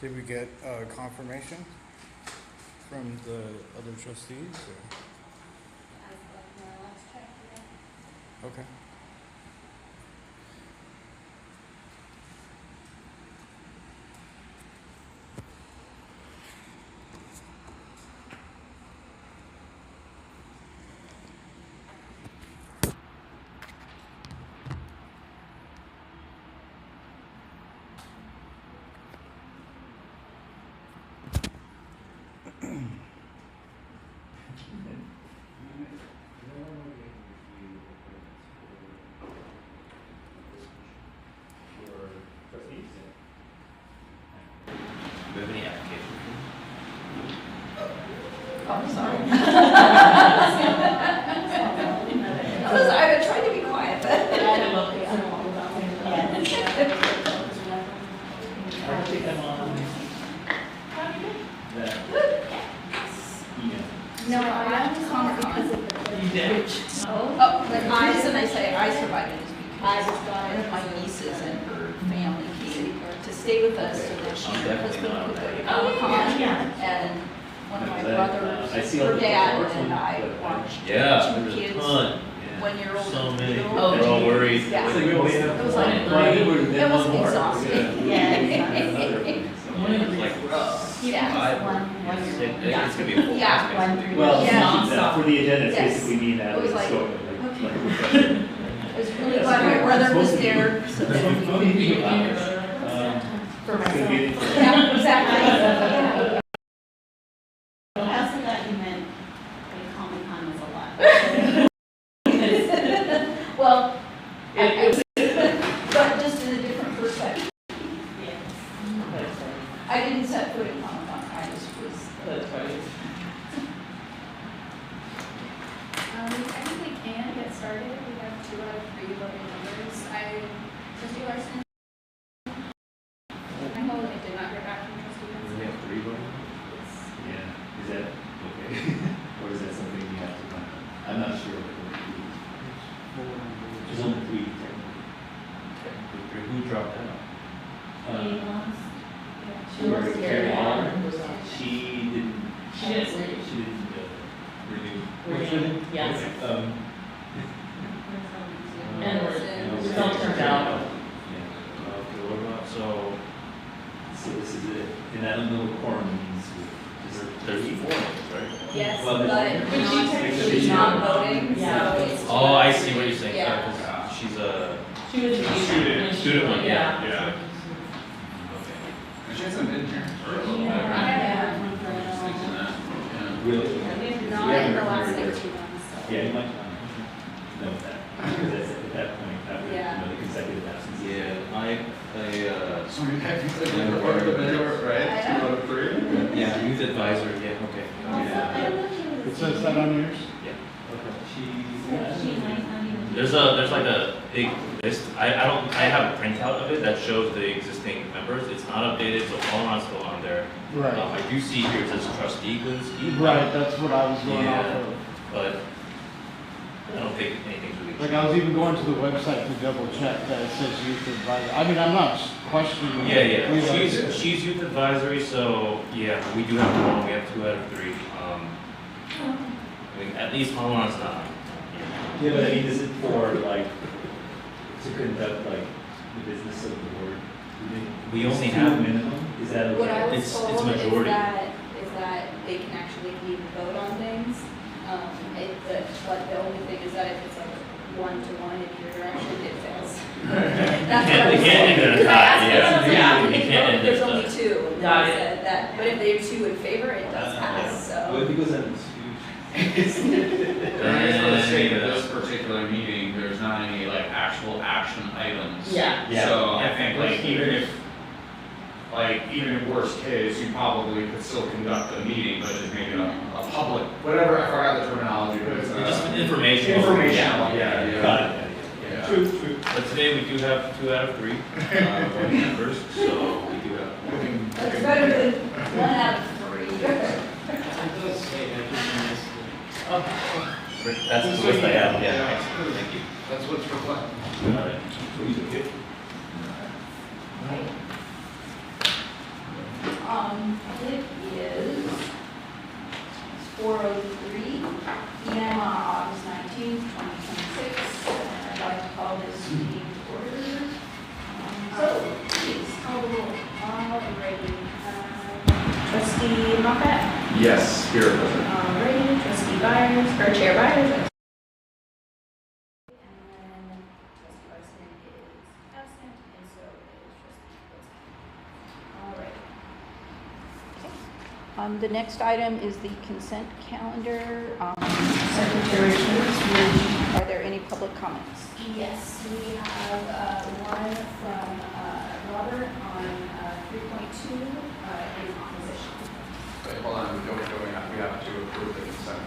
Did we get confirmation from the other trustees? Or? Okay. Do you have any application? Oh, I'm sorry. I was trying to be quiet, but. I don't want to go. I think I'm on. No, I went to Comic-Con. You did? Oh, but the reason I say I survived it is because one of my nieces and her family came to stay with us so that she and her husband could go to Comic-Con. And one of my brothers, her dad, and I watched Yeah, two there's a kids, ton. 1-year-old. So many. and Oh, They're all worried. Yeah. It was like, It was exhausting. Like rough. Yeah. It's gonna be a full Yeah. house, basically. Well, Yeah. for the agenda, it's Yes. basically mean that It was it's like, going okay. I was really glad my brother was there, so that we could for my son. Yeah, exactly. I also thought you meant like Comic-Con was a lot. Well, but just in a different perspective. I didn't set foot in Comic-Con, I just was. That's right. I think we can get started. We have 2 out of 3 voting members. Trustee Larson. I hope I did not hear back from Trustee We Larson. have 3 voting. Yeah, is that okay? Or is that something you have to find out? I'm not sure. There's only 3 technically. Who dropped out? She was Carrie here. on. She didn't. She didn't She didn't Renew. Yes. renew. And we're- results turned out. Yeah. Okay, what about, so, So this is it, and I don't know what quorum means. there's 4 names, right? Yes, Well, but there's- she's not voting, Yeah. so it's. Oh, I see what you're saying. Yeah. 'Cause she's a, She was a student one, yeah. Yeah. Okay. She hasn't been here for a little bit, Yeah. right? Really? Not in the last like 2 months. Yeah, you might know that, because that's at that point, after, Yeah. the consecutive absences. Yeah, So we have never worked the minute, right? 2 out of 3? yeah, youth advisor, yeah, okay. Yeah. It says that on yours? Yeah. She, There's like a big list. I have a printout of it that shows the existing members. It's not updated, so all not still on there. Right. I do see here it says trustee Glinski. Right, that's what I was going off Yeah. of. But I don't think anything's really. Like, I was even going to the website to double check that it says youth advisor. I mean, I'm not questioning. Yeah, yeah. We like it. She's youth advisory, so yeah, we do have one. We have 2 out of 3. I mean, at least Holomon's not. yeah, but I mean, is it for, like, to conduct, like, the business of the board? We only Is have- 2 minimum, is that What I okay? was It's told is majority. that they can actually leave and vote on things. But the only thing is that if it's like 1-to-1 in your direction, it fails. You can't end it at a tie, yeah. You can't end it There's at a only tie. 2, and Got they it. said that, but if there's 2 in favor, it does pass, Well, so. because then it's huge. And I just want to say that this particular meeting, there's not any like actual action items. Yeah. Yeah. So I think like even in worst case, you probably could still conduct a meeting, but just make it a public, whatever, I forgot the terminology, but it's Just information. informational, yeah. Got it. Yeah. True. But today we do have 2 out of 3 voting members, so we do have. It's better than 1 out of 3. That's the list I have, yeah. Excellent. Thank you. That's what's reflected. All right. So you took it? Right. Yes, here. Alrighty, trustee Byers, or chair Byers. And trustee Larson is absent, and so is trustee Wilson. Alright. The next item is the consent calendar. Secretary Church. Are there any public comments? Yes, we have one from Robert on 3.2 in opposition. Wait, hold on, we have to approve the consent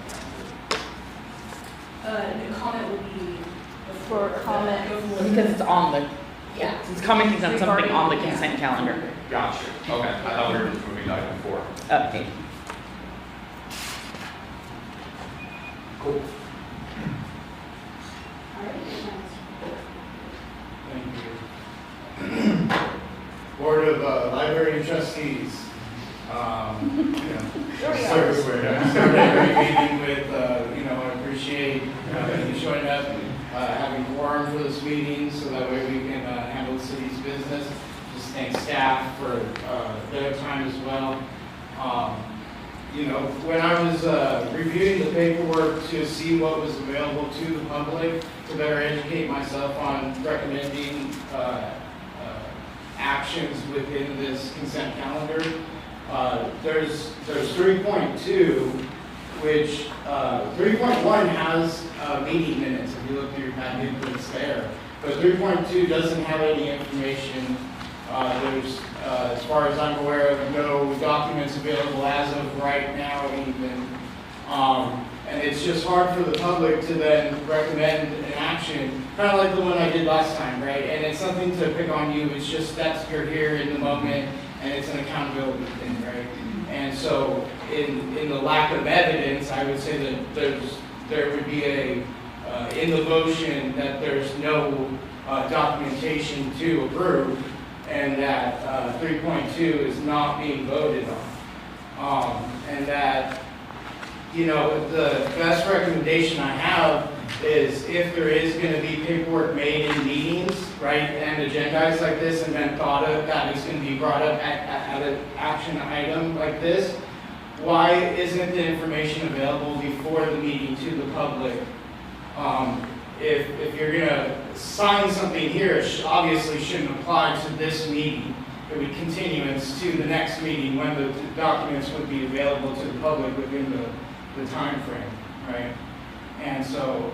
calendar. The comment will be For comment. Because it's on the, Yeah. it's commenting on something on the consent calendar. Gotcha, okay, I thought we were just moving to item 4. Okay. Cool. Thank you. Board of Library Trustees. Service where I started every meeting with, I appreciate you showing up, having quorum for this meeting so that way we can handle the city's business. Just thank staff for their time as well. When I was reviewing the paperwork to see what was available to the public, to better educate myself on recommending actions within this consent calendar, there's 3.2, which 3.1 has meeting minutes. If you look through your packet, it's there. But 3.2 doesn't have any information. There's, as far as I'm aware of, no documents available as of right now even. And it's just hard for the public to then recommend an action, kind of like the one I did last time, right? And it's something to pick on you, it's just that you're here in the moment, and it's an accountability thing, right? And so, in the lack of evidence, I would say that there would be in the motion that there's no documentation to approve, and that 3.2 is not being voted on. And that, the best recommendation I have is if there is going to be paperwork made in meetings, right, and agendized like this, and then thought of that is going to be brought up at an action item like this, why isn't the information available before the meeting to the public? If you're going to sign something here, it obviously shouldn't apply to this meeting. It would continuance to the next meeting when the documents would be available to the public within the time frame, right? And so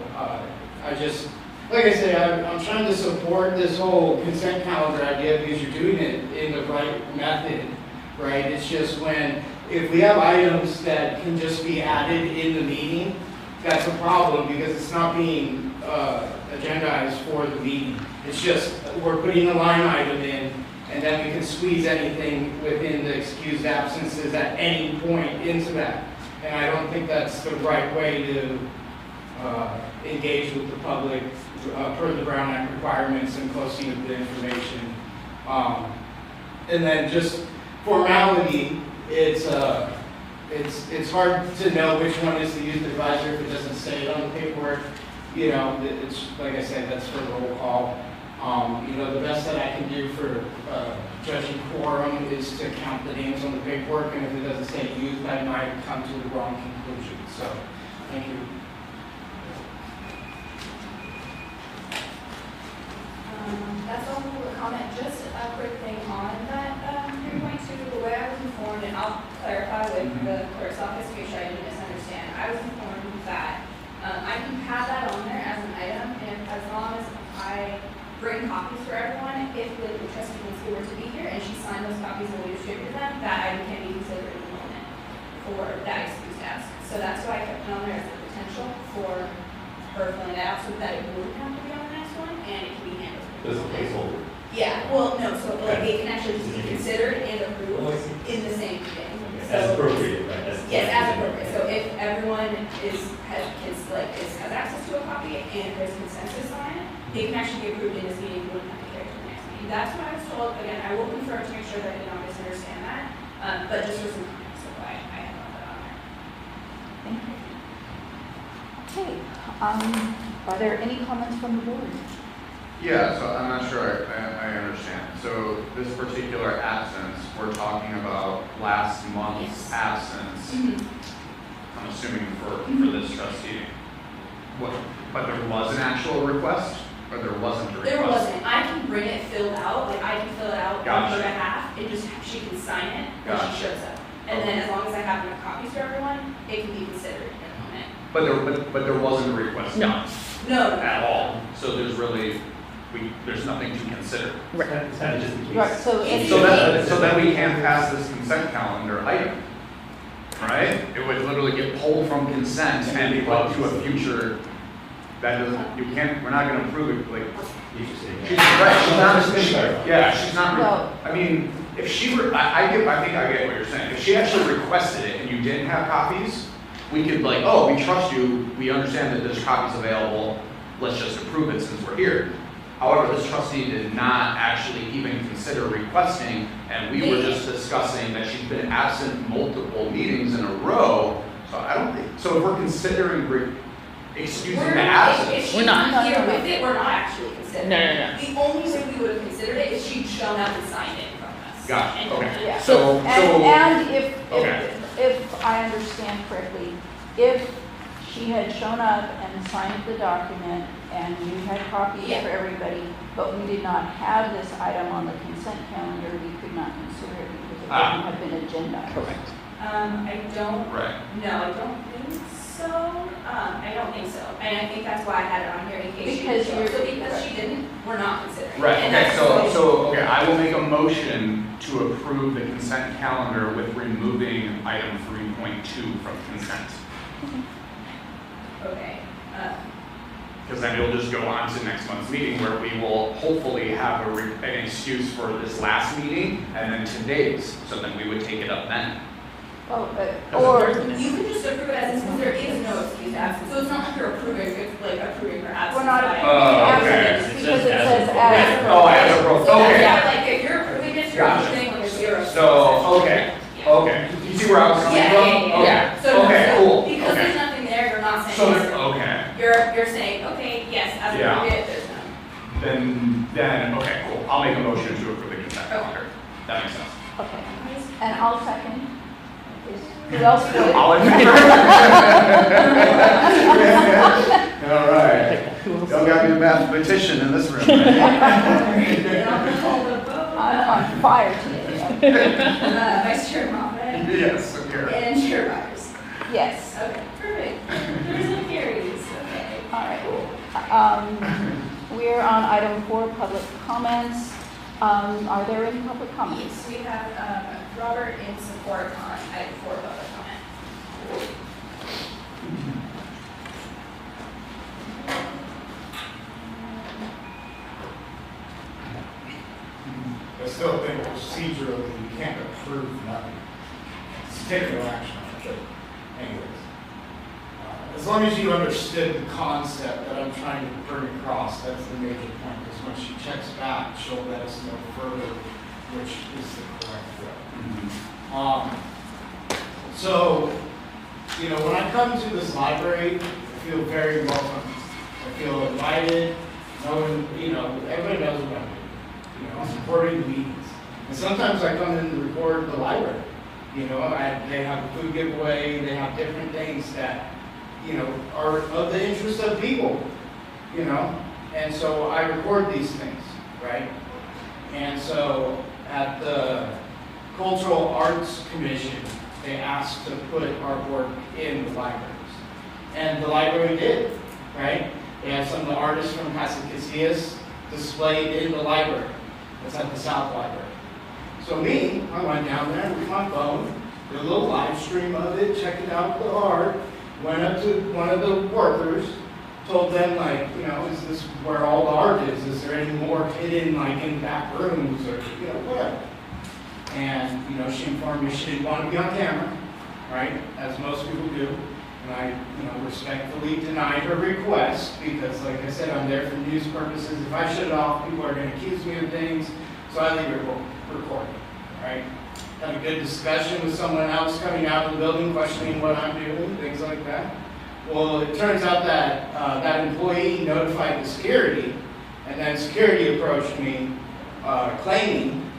like I say, I'm trying to support this whole consent calendar idea because you're doing it in the right method, right? It's just if we have items that can just be added in the meeting, that's a problem because it's not being agendized for the meeting. It's just, we're putting a line item in, and then we can squeeze anything within the excused absences at any point into that. And I don't think that's the right way to engage with the public per the Brown Act requirements and posting of the information. And then just formality, it's hard to know which one is the youth advisor if it doesn't say it on the paperwork. It's like I said, that's for the roll call. The best that I can do for judging quorum is to count the names on the paperwork, and if it doesn't say youth, I might come to the wrong conclusion. So, thank you. That's all the comment. Just a quick thing on that 3.2. The way I was informed, and I'll clarify with the clerk's office to make sure I didn't misunderstand. I was informed that I can have that on there as an item, and as long as I bring copies for everyone, if the trustee Lindsay were to be here and she signed those copies and we distributed them, that item can be considered an enrollment for that excused absence. So that's why I kept it on there as a potential for her filling that out so that it wouldn't have to be on the next one and it can be handled. There's a placeholder. Yeah, well, no, so like it can actually just be considered and approved in the same thing. As So- appropriate, right? Yes, as appropriate. So if everyone has access to a copy and there's consensus on it, they can actually be approved in this meeting, we wouldn't have to carry it to the next meeting. That's what I was told. Again, I will confirm to make sure that I did not misunderstand that, but just for some context, so I have that on there. Thank you. Okay, are there any comments from the board? Yeah, so I'm not sure I understand. So this particular absence, we're talking about last month's absence, I'm assuming for this trustee. What, but there was an actual request, or there wasn't a request? There wasn't. I can bring it filled out, like I can fill it out on Gotcha. her behalf, and just, she can sign it when Gotcha. she shows up. And then as long as I have enough copies for everyone, it can be considered an comment. But there wasn't a request No. done No, at all, so there's really, there's nothing to consider. It's kind of just a case. Right, so if So then we can't pass this consent calendar item, right? It would literally get pulled from consent and be put to a future, that doesn't, you can't, we're not gonna approve it, like, she's right, she's not, yeah, she's not, Well- I mean, if she were, I think I get what you're saying. If she actually requested it and you didn't have copies, we could like, oh, we trust you, we understand that there's copies available, let's just approve it since we're here. However, this trustee did not actually even consider requesting, and we were just discussing that she's been absent multiple meetings in a row, so I don't think, so if we're considering excusing we're the not, absence. if she's We're not. not here with it, we're not actually considering No, it. no, no. The only way we would have considered it is she'd shown up and signed it from us. Gotcha, And- okay. Yeah. So, And okay. if I understand correctly, if she had shown up and signed the document and you had copies Yeah. for everybody, but we did not have this item on the consent calendar, we could not consider it because it Ah. wouldn't have been agendized. Correct. I don't, right. no, I don't think so. I don't think so. And I think that's why I had it on here in case she Because didn't. you're- So because she didn't, we're not considering it. Right, And okay, that's so, what- okay, I will make a motion to approve the consent calendar with removing item 3.2 from consent. Okay. Because then it'll just go on to next month's meeting where we will hopefully have an excuse for this last meeting and then today's, so then we would take it up then. Oh, Or or, you can just approve it as is, because there is no excused absence. So it's not like you're approving, it's like approving her absence. we're not by- Oh, okay. absent, because it says It as. Oh, as a pro, So that's okay. why, like, if you're approving it, you're Gotcha. approving like a zero. So, okay, Yeah. okay. You see where I was coming Yeah, from? yeah, yeah, Okay. yeah. So, Okay, so cool, because okay. there's nothing there, you're not saying So, yes. okay, You're saying, okay, yes, as Yeah. appropriate, there's none. then, okay, cool. I'll make a motion to approve the consent calendar. That makes sense. Okay, and I'll second. Who else would? All in favor? All right. Don't got me a mathematician in this room. And I'll call the vote. I'm on fire today. Vice Chair Moffett Yes, okay. and Chair Byers. Yes, Okay, perfect. There's no carries, okay. all right. We're on item 4, public comments. Are there any public comments? Yes, we have Robert in support on item 4, public comment. I still think procedurally, you can't approve nothing. It's take no action on it, but anyways. As long as you understood the concept that I'm trying to bring across, that's the major point, because when she checks back, she'll let us know further which is the correct way. So, you know, when I come to this library, I feel very welcome. I feel invited, no one, you know, everybody knows what I'm doing. You know, I'm supporting the meetings. And sometimes I come in and record the library. You know, they have a food giveaway, they have different things that, you know, are of the interest of people, you know? And so I record these things, right? And so at the Cultural Arts Commission, they asked to put our work in the libraries. And the library did, right? They had some of the artists from Casa Casillas displayed in the library. It's at the South Library. So me, I went down there with my phone, did a little live stream of it, checked out the art, went up to one of the workers, told them like, you know, is this where all the art is? Is there any more hidden like in back rooms or, you know, whatever. And, you know, she informed me she didn't want to be on camera, right, as most people do. And I, you know, respectfully denied her request because, like I said, I'm there for news purposes. If I shut it off, people are going to accuse me of things. So I leave it recording, right? Had a good discussion with someone else coming out of the building, questioning what I'm doing, things like that. Well, it turns out that that employee notified the security, and then security approached me, claiming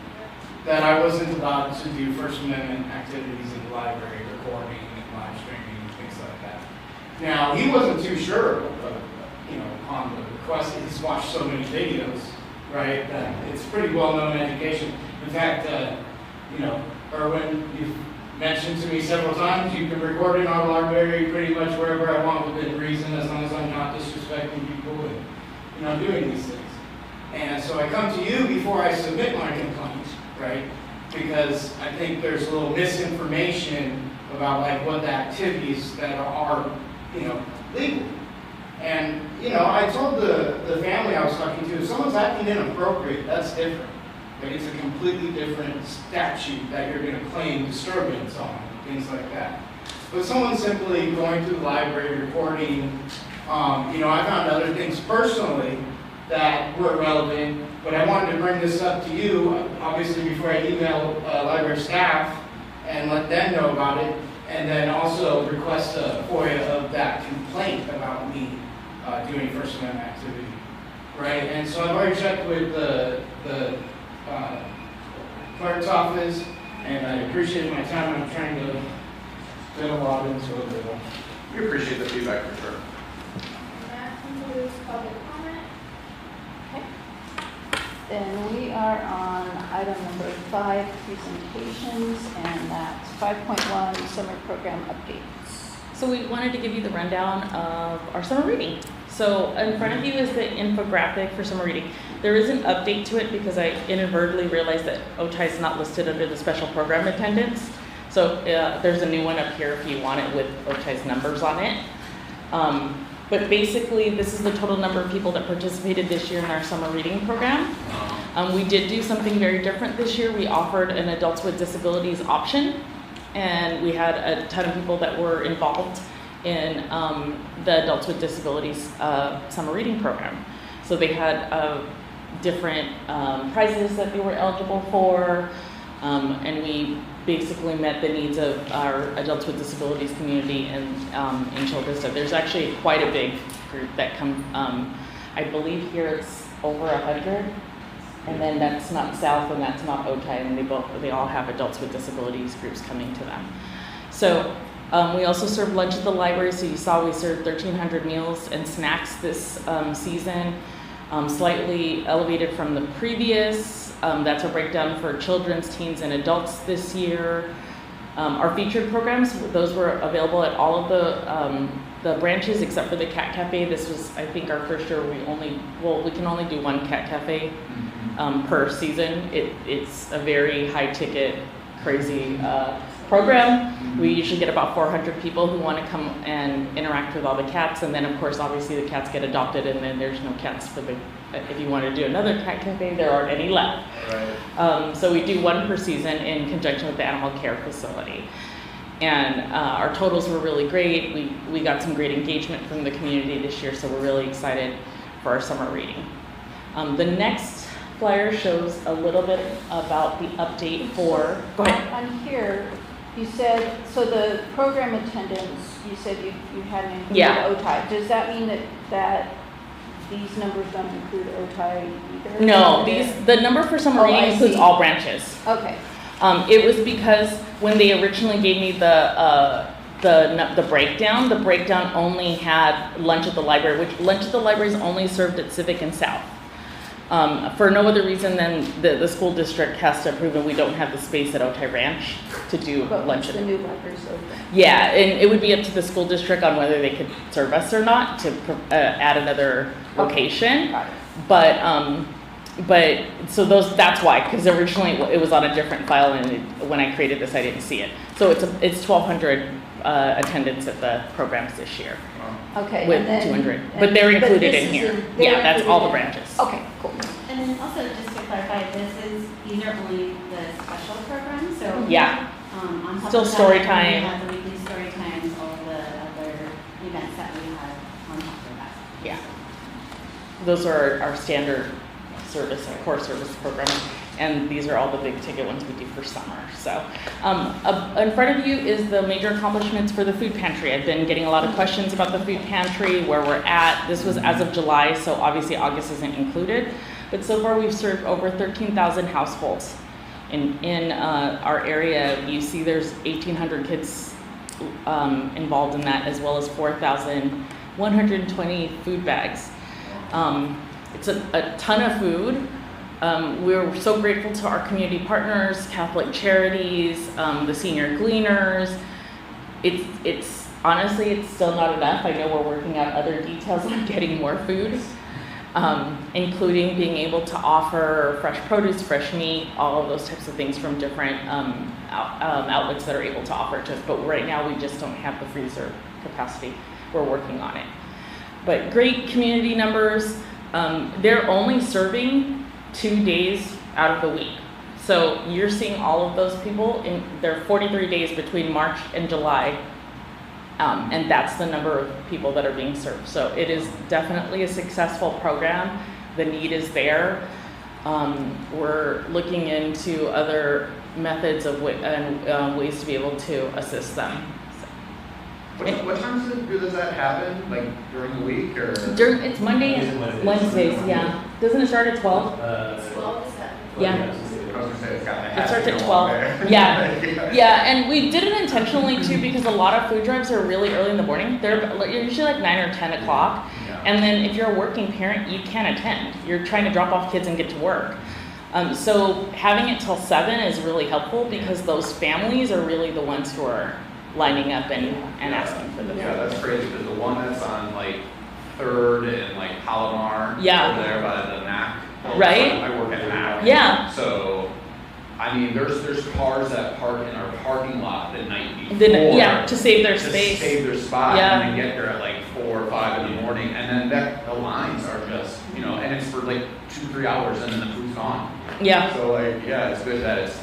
that I wasn't allowed to do First Amendment activities in the library, recording and live streaming and things like that. Now, he wasn't too sure on the request. He's watched so many videos, right, that it's pretty well-known education. In fact, Erwin, you've mentioned to me several times, you can record in our library pretty much wherever I want within reason, as long as I'm not disrespecting people and, doing these things. And so I come to you before I submit my complaint, right? Because I think there's a little misinformation about like what the activities that are, legal. And, I told the family I was talking to, if someone's acting inappropriate, that's different. But it's a completely different statute that you're going to claim disturbance on, things like that. But someone simply going to the library, recording, I found other things personally that were relevant, but I wanted to bring this up to you, obviously before I email library staff and let them know about it, and then also request a FOIA of that complaint about me doing First Amendment activity, right? And so I've already checked with the clerk's office, and I appreciate my time. I'm trying to fit a lot into it. We appreciate the feedback for sure. That concludes public comment. Then we are on item number 5, presentations, and that's 5.1, summer program updates. So we wanted to give you the rundown of our summer reading. So in front of you is the infographic for summer reading. There is an update to it because I inadvertently realized that OTI is not listed under the special program attendance. So there's a new one up here if you want it with OTI's numbers on it. But basically, this is the total number of people that participated this year in our summer reading program. We did do something very different this year. We offered an adults with disabilities option, and we had a ton of people that were involved in the adults with disabilities summer reading program. So they had different prizes that they were eligible for, and we basically met the needs of our adults with disabilities community in Chula Vista. There's actually quite a big group that come, I believe here it's over 100, and then that's not South and that's not OTI, and they all have adults with disabilities groups coming to them. So we also serve lunch at the library, so you saw we served 1,300 meals and snacks this season, slightly elevated from the previous. That's a breakdown for children's, teens, and adults this year. Our featured programs, those were available at all of the branches except for the Cat Cafe. This was, I think, our first year we can only do one Cat Cafe per season. It's a very high ticket, crazy program. We usually get about 400 people who want to come and interact with all the cats, and then of course obviously the cats get adopted, and then there's no cats for the, if you want to do another Cat Cafe, there aren't any left. Right. So we do one per season in conjunction with the animal care facility. And our totals were really great. We got some great engagement from the community this year, so we're really excited for our summer reading. The next flyer shows a little bit about the update for, go ahead. On here, you said, so the program attendance, you said you hadn't included OTI. Does that mean that these numbers don't include OTI either? No, the number for summer reading includes all branches. Okay. It was because when they originally gave me the breakdown, the breakdown only had lunch at the library, which lunch at the library is only served at Civic and South. For no other reason than the school district has to approve, and we don't have the space at Otay Ranch to do lunch. But the new library's open. Yeah, and it would be up to the school district on whether they could serve us or not to add another location. Got it. But so that's why, because originally it was on a different file, and when I created this, I didn't see it. So it's 1,200 attendance at the programs this year. Okay. With 200, but they're included in here. Yeah, that's all the branches. Okay, cool. And then also, just to clarify, these are only the special programs, so. Yeah. On top Still of that, story we time. have the weekly story times, all the other events that we have on top of that. Yeah. Those are our standard service, our core service programming, and these are all the big ticket ones we do for summer. So in front of you is the major accomplishments for the food pantry. I've been getting a lot of questions about the food pantry, where we're at. This was as of July, so obviously August isn't included, but so far we've served over 13,000 households in our area, you see there's 1,800 kids involved in that, as well as 4,120 food bags. It's a ton of food. We're so grateful to our community partners, Catholic Charities, the Senior Gleaners. It's honestly, it's still not enough. I know we're working out other details on getting more food, including being able to offer fresh produce, fresh meat, all of those types of things from different outlets that are able to offer it to us. But right now, we just don't have the freezer capacity. We're working on it. But great community numbers. They're only serving 2 days out of the week. So you're seeing all of those people there are 43 days between March and July. And that's the number of people that are being served. So it is definitely a successful program. The need is there. We're looking into other methods of ways to be able to assist them. What times does that happen? Like during the week or? It's Monday and Wednesdays, yeah. Doesn't it start at 12? 12 to 7. Yeah. I was gonna say it's got the It hat starts at on 12. there. Yeah, and we did it intentionally too, because a lot of food drives are really early in the morning. They're usually like 9 or 10 o'clock. Yeah. And then if you're a working parent, you can't attend. You're trying to drop off kids and get to work. So having it till 7 is really helpful, because those families are really the ones who are lining up and asking for the food. Yeah, that's crazy, because the one that's on like 3rd and like Palomar. Yeah. Over there by the MAC. Right? I work at MAC. Yeah. So, I mean, there's cars that park in our parking lot the night before. Yeah, to save their to space. save their spot, Yeah. and they get there at like 4 or 5 in the morning, and then the lines are just, and it's for like 2-3 hours, and then the food's gone. Yeah. So like, yeah, it's good that it's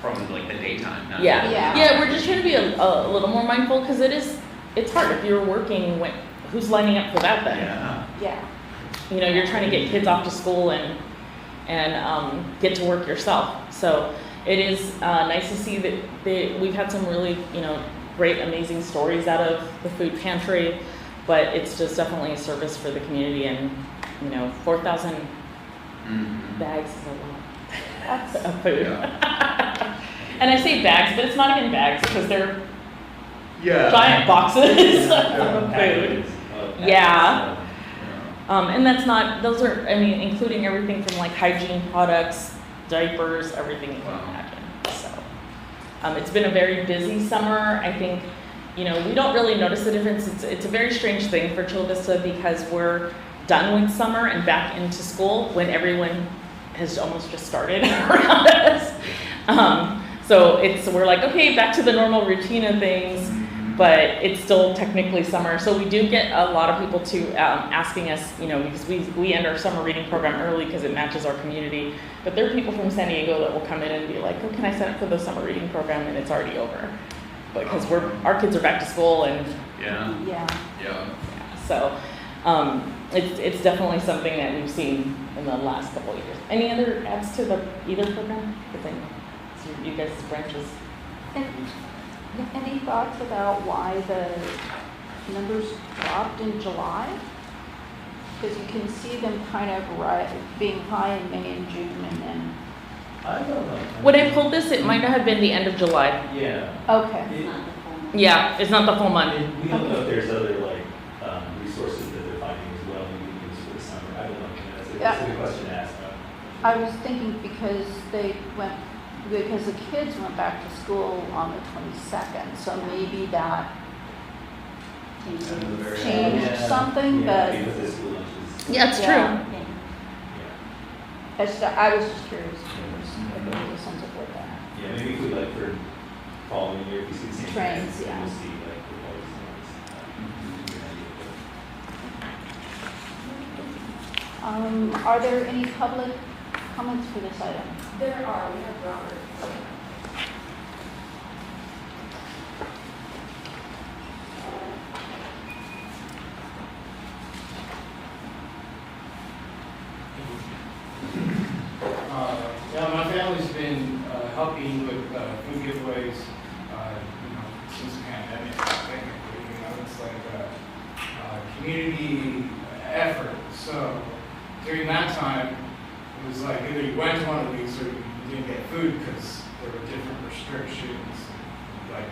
from like the daytime. Not Yeah. Yeah. We're just trying to be a little more mindful, because it's hard if you're working. Who's lining up for that then? Yeah. Yeah. You're trying to get kids off to school and get to work yourself. So it is nice to see that we've had some really great, amazing stories out of the food pantry, but it's just definitely a service for the community, and 4,000 bags is a lot of food. Yeah. And I say bags, but it's not even bags, because they're Yeah. giant boxes of food. Packages. Yeah. And those are, including everything from like hygiene products, diapers, everything you can imagine. So, it's been a very busy summer. I think, we don't really notice the difference. It's a very strange thing for Chula Vista, because we're done with summer and back into school when everyone has almost just started around us. So we're like, okay, back to the normal routine of things. But it's still technically summer. So we do get a lot of people asking us, because we end our summer reading program early because it matches our community. But there are people from San Diego that will come in and be like, oh, can I sign up for the summer reading program? And it's already over. Because our kids are back to school, and Yeah. so it's definitely something that we've seen in the last couple of years. Any other adds to either program? Because I know you guys' branches. Any thoughts about why the numbers dropped in July? Because you can see them kind of being high in May and June, and then, I don't know. When I pulled this, it might not have been the end of July. Yeah. okay. Yeah, it's not the full month. We don't know if there's other resources that they're finding as well, maybe use for the summer. I don't know. That's a good question to ask. I was thinking because the kids went back to school on the 22nd, so maybe that changed something, but Because the school lunches. Yeah, it's true. I was just curious if there was a sense of what that. Yeah, maybe if we for following year, if we see the same Trends, trends, yeah. we'll see the Are there any public comments for this item? There are, we have Robert. My family's been helping with food giveaways, since the pandemic, technically. It's like a community effort. So during that time, it was like either you went to one of these or you we didn't get food because there were different restrictions. Like,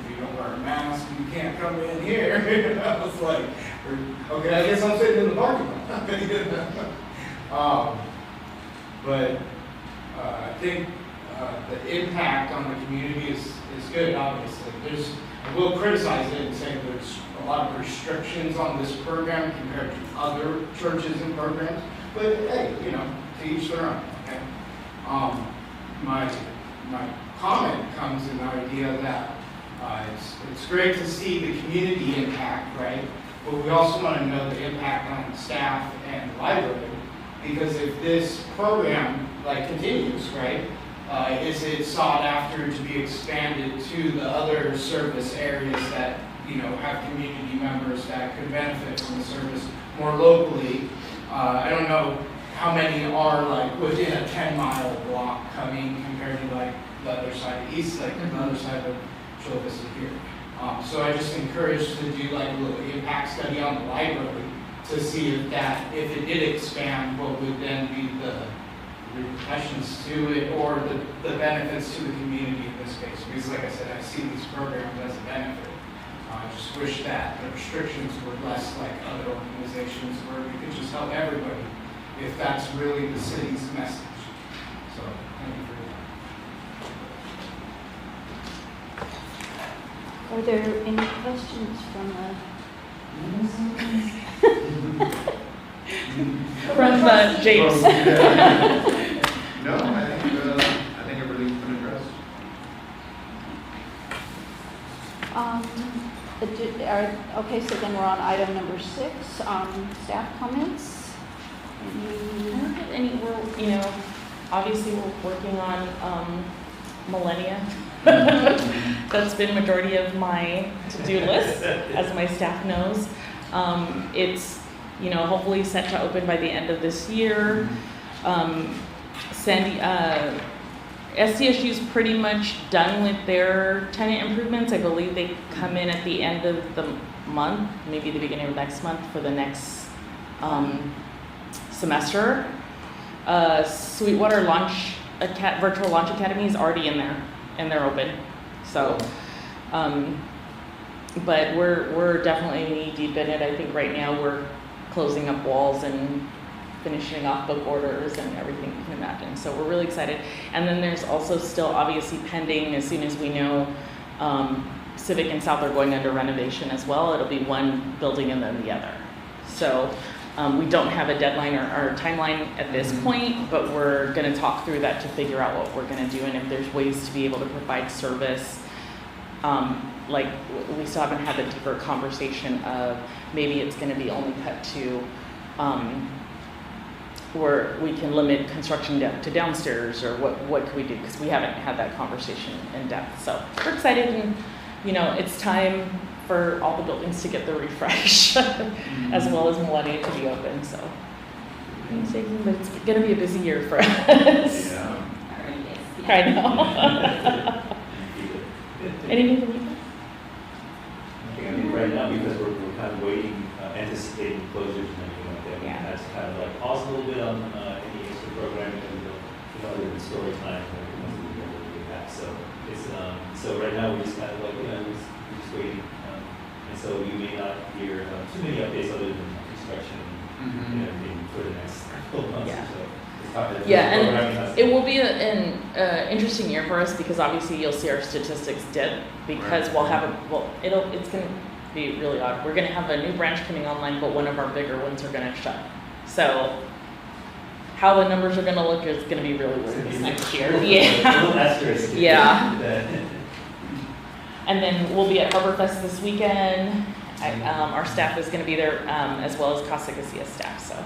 if you don't wear a mask, you can't come in here. I was like, okay, I guess I'm sitting in the parking lot. But I think the impact on the community is good, obviously. I will criticize it and say there's a lot of restrictions on this program compared to other churches and programs. But hey, to each their own, okay? My comment comes in the idea that it's great to see the community impact, right? But we also want to know the impact on staff and library, because if this program continues, right, is it sought after to be expanded to the other service areas that have community members that could benefit from the service more locally? I don't know how many are within a 10-mile block coming compared to the other side of East Lake, the other side of Chula Vista here. So I just encourage to do a little impact study on the library to see if it did expand, what would then be the repercussions to it or the benefits to the community in this case. Because like I said, I see these programs as a benefit. I just wish that the restrictions were less like other organizations where we could just help everybody if that's really the city's message. So, thank you for your time. Are there any questions from James? No, I think everything's been addressed. Okay, so then we're on item number 6, staff comments. I don't have any, obviously we're working on millennia. That's been majority of my to-do list, as my staff knows. It's, hopefully set to open by the end of this year. SDSU's pretty much done with their tenant improvements. I believe they come in at the end of the month, maybe the beginning of next month for the next semester. Sweetwater Virtual Launch Academy is already in there, and they're open. So, but we're definitely knee deep in it. I think right now we're closing up walls and finishing off book orders and everything you can imagine. So we're really excited. And then there's also still obviously pending, as soon as we know, Civic and South are going under renovation as well. It'll be one building and then the other. So we don't have a deadline or timeline at this point, but we're going to talk through that to figure out what we're going to do and if there's ways to be able to provide service. We still haven't had the deeper conversation of maybe it's going to be only cut to where we can limit construction to downstairs, or what can we do, because we haven't had that conversation in depth. So we're excited, and it's time for all the buildings to get the refresh as well as Millennia to be open. So but it's going to be a busy year for us. Yeah. I know. Anything from you? I think right now, because we're kind of waiting, anticipating closures and everything like that, Yeah. that's kind of pause a little bit on any extra programming other than story time and everything else that we're doing that. So it's so right now we're just kind of we're just waiting, and so you may not hear too many updates other than construction and everything for the next couple months Yeah. or so. Yeah, and it will be an interesting year for us, because obviously you'll see our statistics dip, because it's going to be really odd. We're going to have a new branch coming online, but one of our bigger ones are going to shut. So how the numbers are going to look is going to be really weird this next year. Yeah. Yeah. And then we'll be at HarborFest this weekend. Our staff is going to be there, as well as Casa Garcia staff. So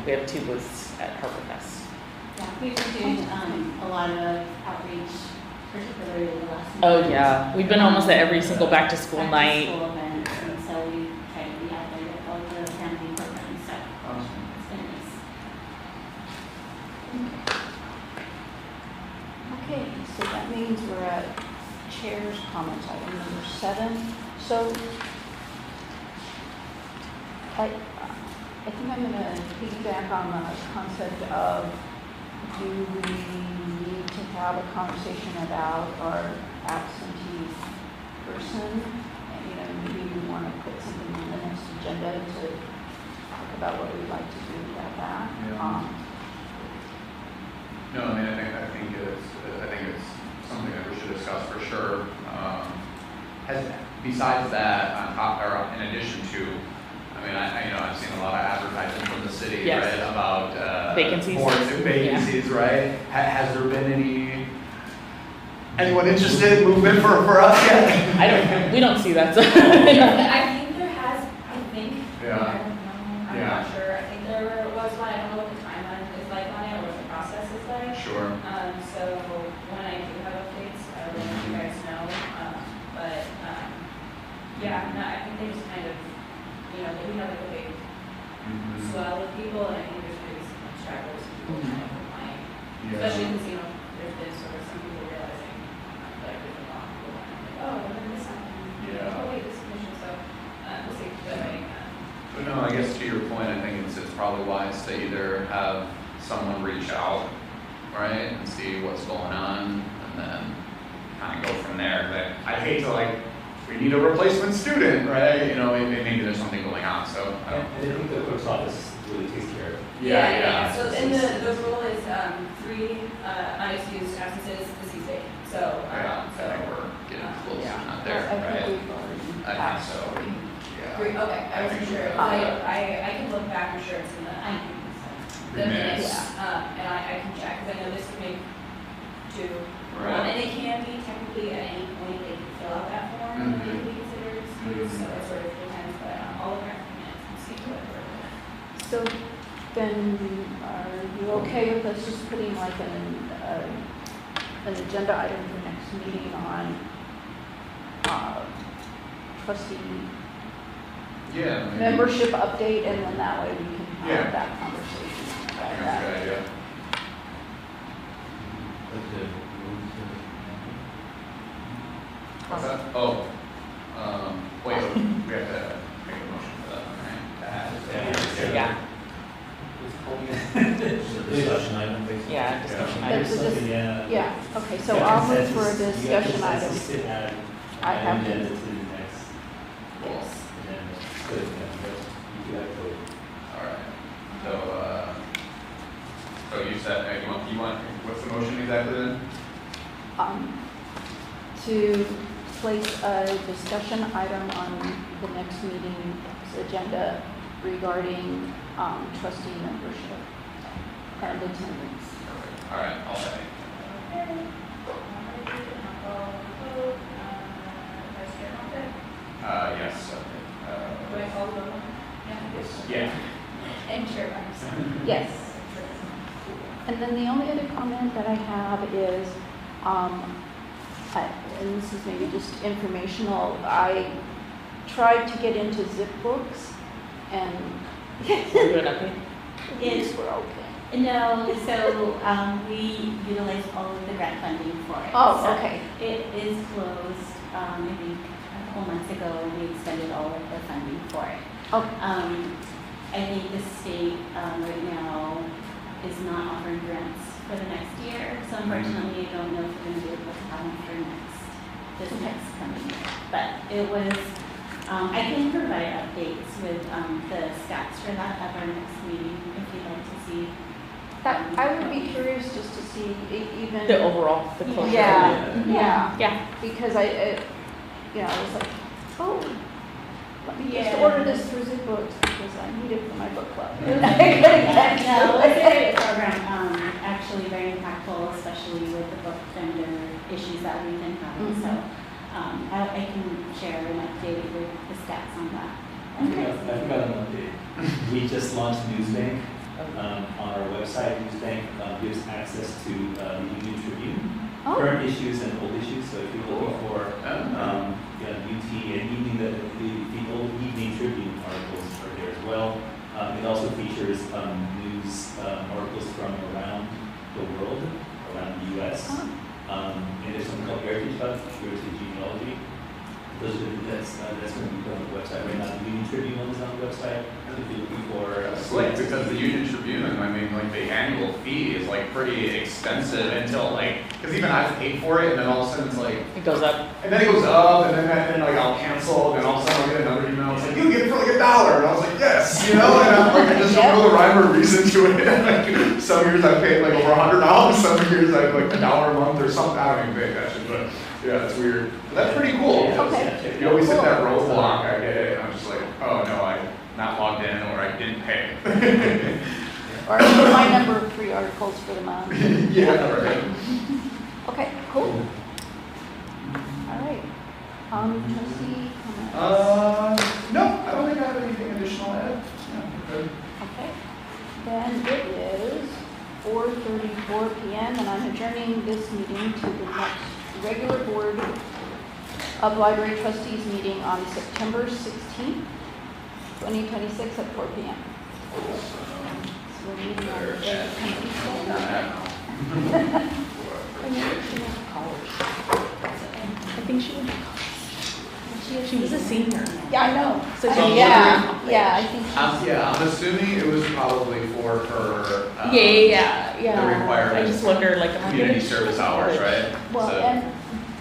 we have 2 booths at HarborFest. Yeah, we've been doing a lot of outreach, particularly the last. Oh yeah, we've been almost at every single back to school night. Back to school events, and so we try to be out there with all the family programs. So Awesome. it's been nice. Okay, so that means we're at chair's comments, item number 7. So I think I'm going to piggyback on the concept of, do we need to have a conversation about our absentee person. And, you know, maybe we want to put something on the next agenda to talk about what we'd like to do about that. Yeah. No, I mean, I think it's something that we should discuss for sure. Besides that, on top, or in addition to, I mean, I've seen a lot of advertising from the city, Yes. right, about, Vacancies. boards and vacancies, right? Has there been anyone interested in moving for us yet? We don't see that, so. I think there has, I think. Yeah. I don't know, I'm Yeah. not sure. I think there was one, I don't know what the timeline is like on it, or what the process is like. Sure. So when I do have updates, I will let you guys know. But, yeah, no, I think they just kind of, you know, we have like a big Mhm. swell of people, and I think there's maybe some struggles of people kind of applying. Yeah. Especially because, you know, there's been sort of some people realizing, like, there's a lot of people, and like, oh, we're gonna miss something. Yeah. Oh, wait, this commission, so, we'll see, but I, But no, I guess to your point, I think it's probably wise to either have someone reach out, right, and see what's going on, and then kind of go from there. But I hate to like, we need a replacement student, right? You know, maybe there's something going on, so. I And don't- I think the clerk's office really takes care of it. Yeah. So, and the rule is, 3 unexcused absences this evening, so, I think we're getting close, Yeah. not there, I right? think we've already I think passed so. 3. Yeah. 3, okay, I wasn't think sure. we- I can look back, I'm sure it's in the minutes, Yeah. and I can check, because I know this would make 2. Right. And it can be technically at any point, they can fill out that form, and it can be considered excused, so it sort of depends, but I'll look back in the minutes and see what we're. So then, are you okay with us just putting like an agenda item for next meeting on trustee Yeah. maybe. membership update, and then that way we can Yeah. have that conversation I about think that's a that? good idea. What's that? Oh, wait, we have to make a motion for that, right? Yeah. Discussion item, basically. Yeah, discussion That's items. a dis- Yeah. Yeah, okay, so I'll move for a discussion item. To add I have an to- agenda to the next, Yes. and then, good, you do have to. All right, so you said, you want, what's the motion exactly then? To place a discussion item on the next meeting's agenda regarding trustee membership and attendance. All right, I'll second. Yes. Do I call the vote? Yeah. And Chair Barnes. Yes. And then the only other comment that I have is, and this is maybe just informational, I tried to get into zip books and We're doing okay. these were okay. No, so, we utilize all of the grant funding for it. Oh, So okay. It is closed, I think a couple months ago, we expended all of the funding for it. Okay. I think the state, right now is not offering grants for the next year, so unfortunately, I don't know if we're gonna be able to have them for this next coming year. But it was, I can provide updates with, the stats for that at our next meeting, if you'd like to see. I would be curious just to see even. The overall, the closure. Yeah. Yeah. Because I was like, oh, let me just Yeah. order this through zip books because I need it for my book club. No, it's a great program, actually very impactful, especially with the book vendor issues that we've been having, so, I can share an update with the stats on that. I forgot an update. We just launched Newsbank on our website. Newsbank gives access to the Union Tribune, Oh. current issues and old issues. So if you're looking for UT and the old Evening Tribune articles are there as well. It also features news articles from around the world, around the U.S. And there's something called Heritage Hub, Heritage Genealogy. That's going to be put on the website right now. The Union Tribune one is on the website. if you're looking for. It's like, because the Union Tribune, I mean, like, the annual fee is like pretty expensive until like, because even I've paid for it, and then all of a sudden it's like, It goes up. and then it goes up, and then like I'll cancel, and then all of a sudden I'll get another email, it's like, you can get it for like $1, and I was like, yes, you know, and I'm like, I just don't know the rhyme or reason to it. Like, some years I paid like over $100, some years I have like $1 a month or something, I don't even pay attention, but yeah, it's weird. But that's pretty cool. Okay. You always hit that roadblock, I get it, and I'm just like, oh no, I'm not logged in, or I didn't pay. Or my number of free articles for the month. Yeah, right. Okay, cool. All right. Trustee comments? No, I don't think I have anything additional to add. Yeah, we're good. Okay. Then it is 4:34 PM and I'm adjourning this meeting to the next regular Board of Library Trustees meeting on September 16th, 2026 at 4 PM. So we're meeting on the day of company day. I think she went to college. She was a senior. Yeah, I know. So So Yeah, I think she's. Yeah, I'm assuming it was probably for her. Yeah. The requirement. I just wonder, like, am I Community gonna- service hours, right? Well, So-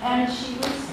and she was